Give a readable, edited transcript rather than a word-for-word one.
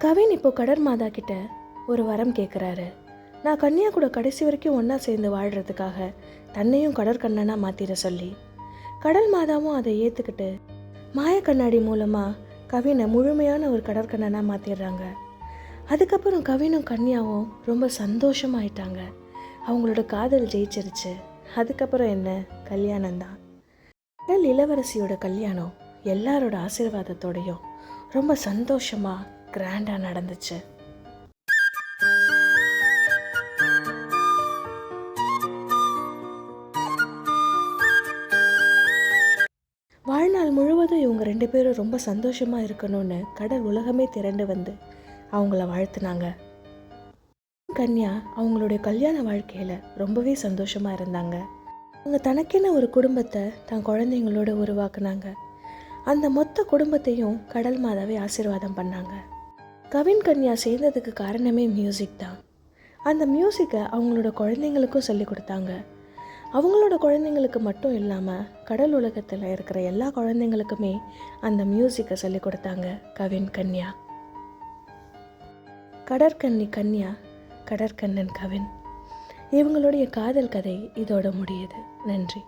கவின் இப்போ கடல் மாதா கிட்ட ஒரு வரம் கேட்குறாரு. நான் கன்யா கூட கடைசி வரைக்கும் ஒன்றா சேர்ந்து வாழ்கிறதுக்காக தன்னையும் கடற்கண்ணனாக மாற்றிட சொல்லி. கடல் மாதாவும் அதை ஏற்றுக்கிட்டு மாய கண்ணாடி மூலமாக கவினை முழுமையான ஒரு கடற்கண்ணனாக மாற்றிடுறாங்க. அதுக்கப்புறம் கவினும் கன்யாவும் ரொம்ப சந்தோஷமாயிட்டாங்க. அவங்களோட காதல் ஜெயிச்சிருச்சு. அதுக்கப்புறம் என்ன, கல்யாணம் தான். கடல் இளவரசியோட கல்யாணம் எல்லாரோட ஆசீர்வாதத்தோடையும் ரொம்ப சந்தோஷமாக கிராண்டாக நடந்துச்சு. வாழ்நாள் முழுவதும் இவங்க 2 பேரும் ரொம்ப சந்தோஷமாக இருக்கணும்னு கடல் உலகமே திரண்டு வந்து அவங்கள வாழ்த்துனாங்க. கன்யா அவங்களுடைய கல்யாண வாழ்க்கையில் ரொம்பவே சந்தோஷமாக இருந்தாங்க. அவங்க தனக்கென ஒரு குடும்பத்தை தன் குழந்தைங்களோட உருவாக்குனாங்க. அந்த மொத்த குடும்பத்தையும் கடல் மாதாவே ஆசீர்வாதம் பண்ணாங்க. கவின் கன்யா சேர்ந்ததுக்கு காரணமே மியூசிக் தான். அந்த மியூசிக்கை அவங்களோட குழந்தைங்களுக்கும் சொல்லி கொடுத்தாங்க. அவங்களோட குழந்தைங்களுக்கு மட்டும் இல்லாமல் கடல் உலகத்தில் இருக்கிற எல்லா குழந்தைங்களுக்குமே அந்த மியூசிக்கை சொல்லி கொடுத்தாங்க கவின் கன்யா. கடற்கன்னி கன்யா, கடற்கண்ணன் கவின், இவங்களுடைய காதல் கதை இதோட முடியுது. நன்றி.